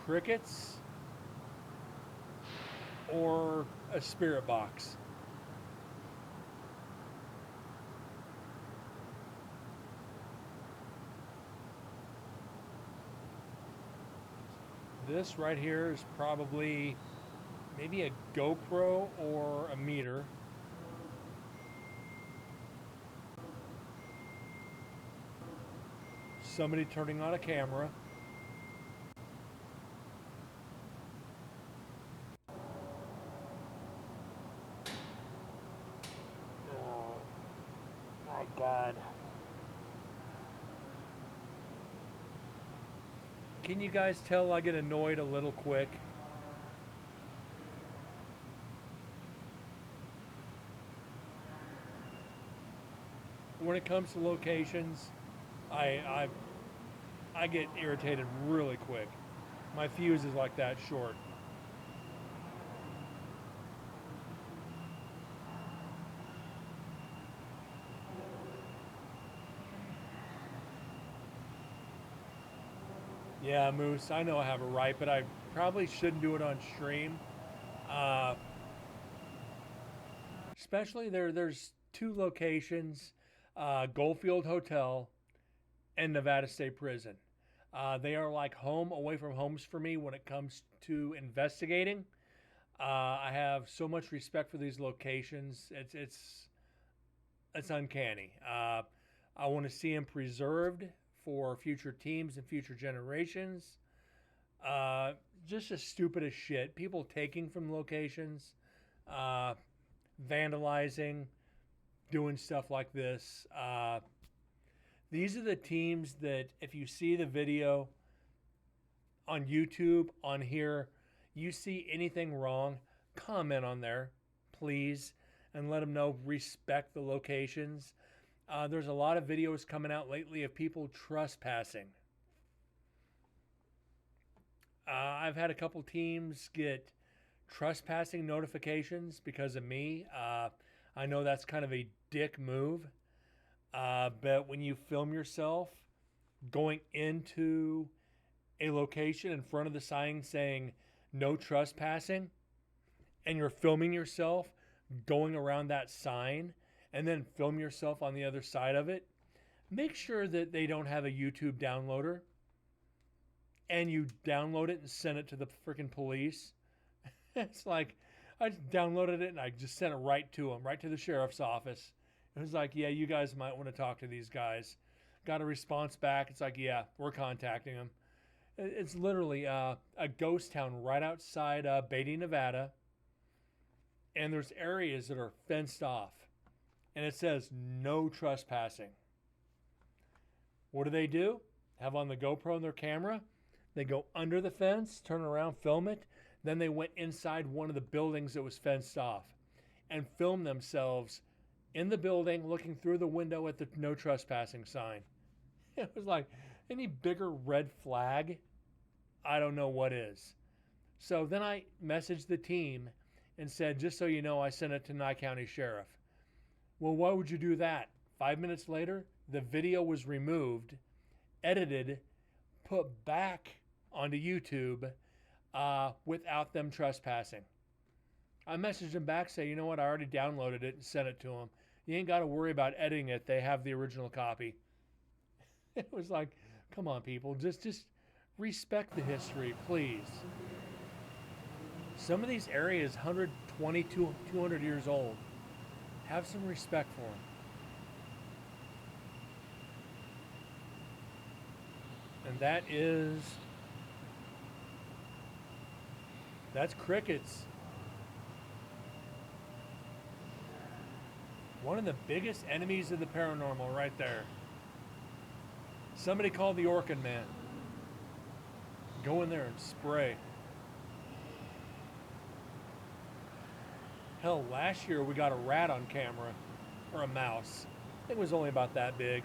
crickets or a spirit box. This right here is probably maybe a GoPro or a meter. Somebody turning on a camera. Oh my God. Can you guys tell I get annoyed a little quick? When it comes to locations, I get irritated really quick. My fuse is like that short. Yeah, Moose, I know I have a right, but I probably shouldn't do it on stream. Especially there's 2 locations, Goldfield Hotel and Nevada State Prison. They are like home away from homes for me when it comes to investigating. I have so much respect for these locations. It's uncanny. I want to see them preserved for future teams and future generations. Just as stupid as shit. People taking from locations, vandalizing, doing stuff like this. These are the teams that if you see the video on YouTube, on here, you see anything wrong, comment on there, please, and let them know, respect the locations. There's a lot of videos coming out lately of people trespassing I've had a couple teams get trespassing notifications because of me. I know that's kind of a dick move. But when you film yourself going into a location in front of the sign saying no trespassing, and you're filming yourself going around that sign and then film yourself on the other side of it, make sure that they don't have a YouTube downloader and you download it and send it to the freaking police. It's like I just downloaded it and I just sent it right to them, right to the sheriff's office. It was like, yeah, you guys might want to talk to these guys. Got a response back. It's like, yeah, we're contacting them. It's literally a ghost town right outside Beatty, Nevada. And there's areas that are fenced off. And it says no trespassing. What do? Have on the GoPro and their camera. They go under the fence, turn around, film it. Then they went inside one of the buildings that was fenced off and filmed themselves in the building looking through the window at the no trespassing sign. It was like, any bigger red flag? I don't know what is. So then I messaged the team and said, just so you know, I sent it to Nye County Sheriff. Well, why would you do that? 5 minutes later, the video was removed, edited, put back onto YouTube without them trespassing. I messaged them back, say, you know what, I already downloaded it and sent it to them. You ain't got to worry about editing it. They have the original copy. It was like, come on, people, just respect the history, please. Some of these areas, 120 to 200 years old. Have some respect for them. And that's crickets. One of the biggest enemies of the paranormal right there. Somebody called the Orkin Man. Go in there and spray. Hell, last year we got a rat on camera, or a mouse. It was only about that big.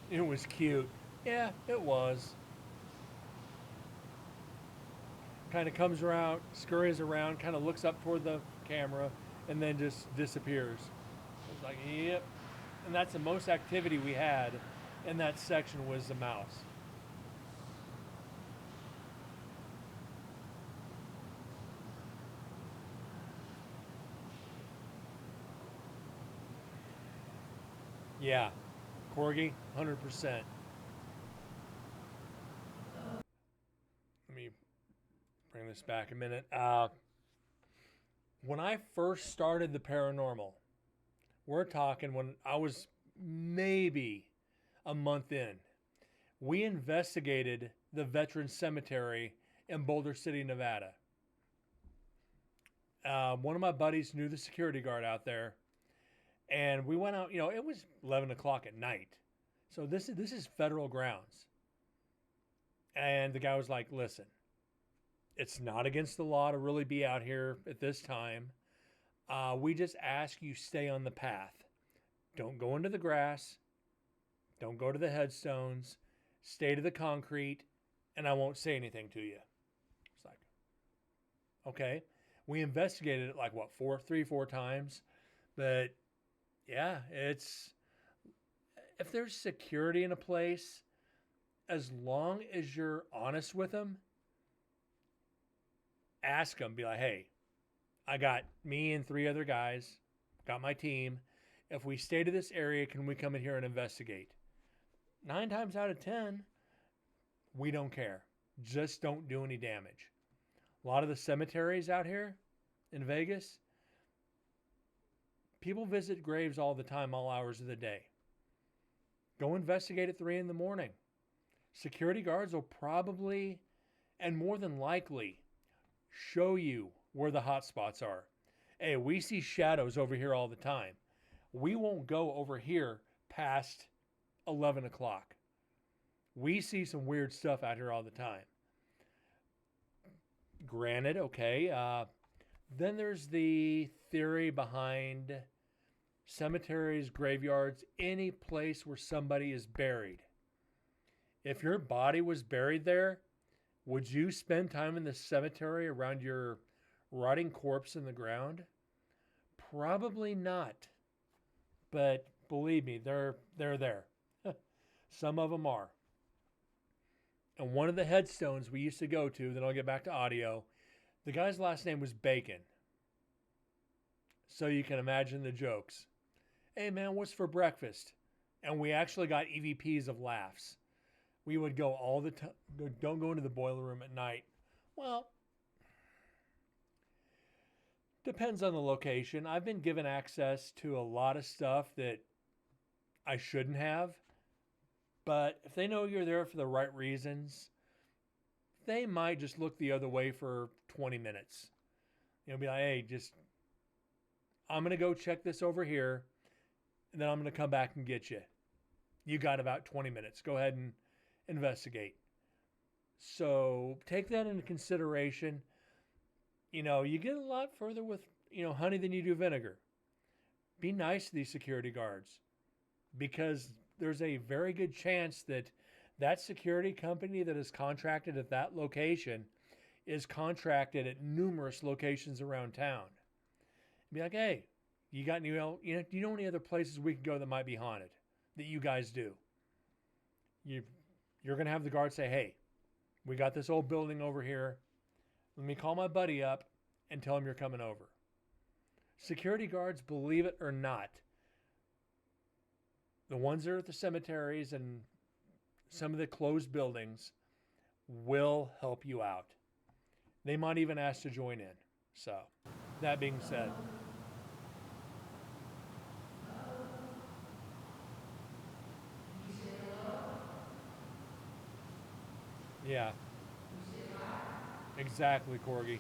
It was cute. Yeah, it was. Kind of comes around, scurries around, kind of looks up toward the camera, and then just disappears. It's like, yep. And that's the most activity we had in that section was the mouse. Yeah, Corgi, 100%. Let me bring this back a minute. When I first started the paranormal, we're talking when I was maybe a month in, we investigated the Veterans Cemetery in Boulder City, Nevada. One of my buddies knew the security guard out there. And we went out, it was 11 o'clock at night. So this is federal grounds. And the guy was like, listen, it's not against the law to really be out here at this time. We just ask you stay on the path. Don't go into the grass. Don't go to the headstones. Stay to the concrete, and I won't say anything to you. It's like, okay. We investigated it like, three, four times. But yeah, if there's security in a place, as long as you're honest with them, ask them, be like, hey, I got me and 3 other guys, got my team. If we stay to this area, can we come in here and investigate? 9 times out of 10, we don't care. Just don't do any damage. A lot of the cemeteries out here in Vegas, people visit graves all the time, all hours of the day. Go investigate at 3 in the morning. Security guards will probably, and more than likely, show you where the hot spots are. Hey, we see shadows over here all the time. we won't go over here past 11 o'clock. We see some weird stuff out here all the time. Granted, okay. Then there's the theory behind cemeteries, graveyards, any place where somebody is buried. If your body was buried there, would you spend time in the cemetery around your rotting corpse in the ground? Probably not. But believe me, they're there. Some of them are. And one of the headstones we used to go to, then I'll get back to audio, the guy's last name was Bacon. So you can imagine the jokes. Hey man, what's for breakfast? And we actually got EVPs of laughs. We would go all the time. Don't go into the boiler room at night. Well, depends on the location. I've been given access to a lot of stuff that I shouldn't have. But if they know you're there for the right reasons, they might just look the other way for 20 minutes. Be like, hey, I'm going to go check this over here, and then I'm going to come back and get you. You got about 20 minutes. Go ahead and investigate. So take that into consideration. You get a lot further with, honey than you do vinegar. Be nice to these security guards, because there's a very good chance that that security company that is contracted at that location is contracted at numerous locations around town. Be like, hey, you got any, do you know any other places we could go that might be haunted that you guys do? You're going to have the guard say, hey, we got this old building over here. Let me call my buddy up and tell him you're coming over. Security guards, believe it or not, the ones that are at the cemeteries and some of the closed buildings will help you out. They might even ask to join in. So, that being said, yeah, exactly, Corgi.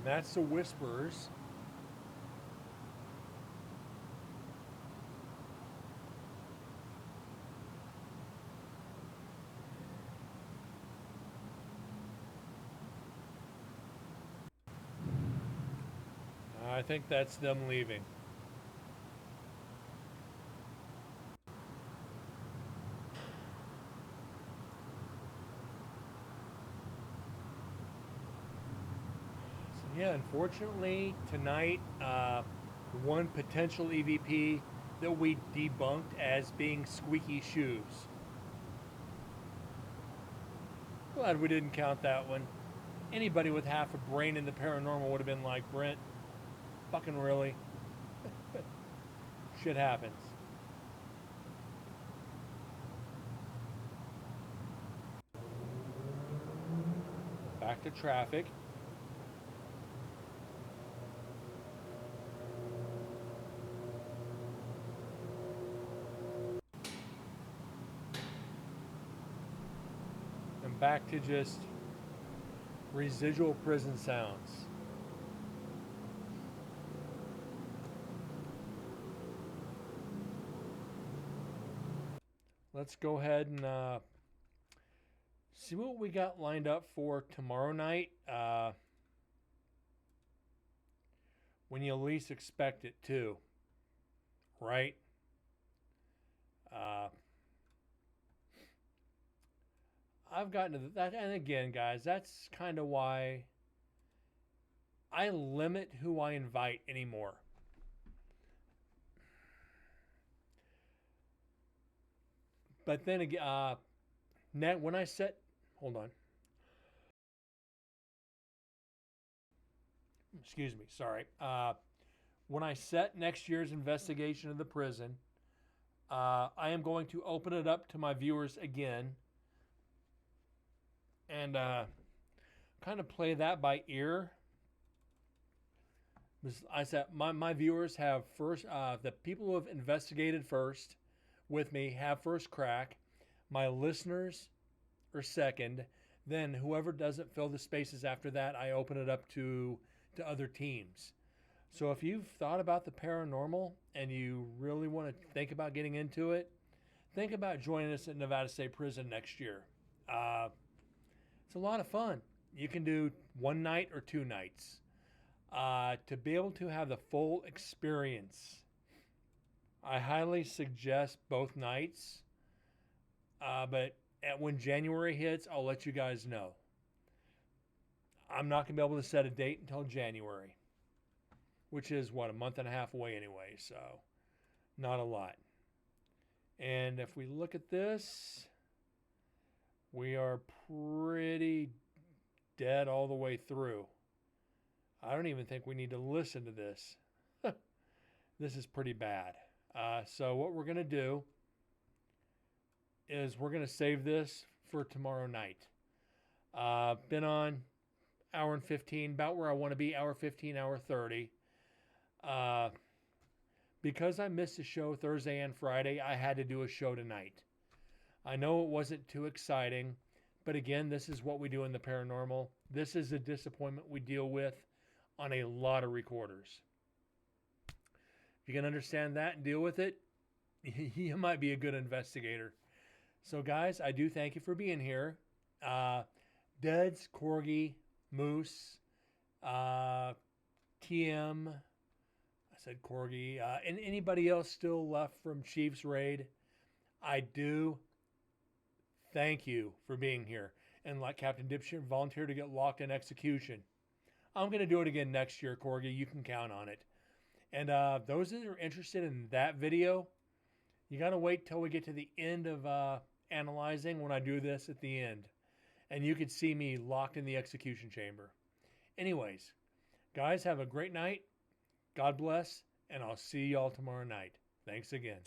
That's the Whisperers. I think that's them leaving. Yeah, unfortunately, tonight, one potential EVP that we debunked as being Squeaky Shoes. Glad we didn't count that one. Anybody with half a brain in the paranormal would have been like, Brent, fucking really? Shit happens. Back to traffic. Back to just residual prison sounds. let's go ahead and see what we got lined up for tomorrow night. When you least expect it, too. Right? I've gotten to that, and again, guys, that's kind of why I limit who I invite anymore. But then again, when I set, hold on. Excuse me, sorry. When I set next year's investigation of the prison, I am going to open it up to my viewers again and kind of play that by ear. I said my viewers have first, the people who have investigated first with me have first crack. My listeners are second. Then whoever doesn't fill the spaces after that, I open it up to other teams. So if you've thought about the paranormal and you really want to think about getting into it, think about joining us at Nevada State Prison next year. It's a lot of fun. You can do one night or 2 nights. To be able to have the full experience, I highly suggest both nights. But when January hits, I'll let you guys know. I'm not going to be able to set a date until January, which is, a month and a half away anyway, so not a lot. And if we look at this, we are pretty dead all the way through. I don't even think we need to listen to this. This is pretty bad. So what we're going to do is we're going to save this for tomorrow night. Been on hour and 15, about where I want to be, hour 15, hour 30. Because I missed a show Thursday and Friday, I had to do a show tonight. I know it wasn't too exciting, but again, this is what we do in the paranormal. This is a disappointment we deal with on a lot of recorders. If you can understand that and deal with it, you might be a good investigator. So guys, I do thank you for being here. Duds, Corgi, Moose, TM, I said Corgi, and anybody else still left from Chief's Raid, I do thank you for being here. And like Captain Dipshit, volunteer to get locked in execution. I'm going to do it again next year, Corgi. You can count on it. And those that are interested in that video, you got to wait till we get to the end of analyzing when I do this at the end. And you could see me locked in the execution chamber. Anyways, guys, have a great night. God bless. And I'll see y'all tomorrow night. Thanks again.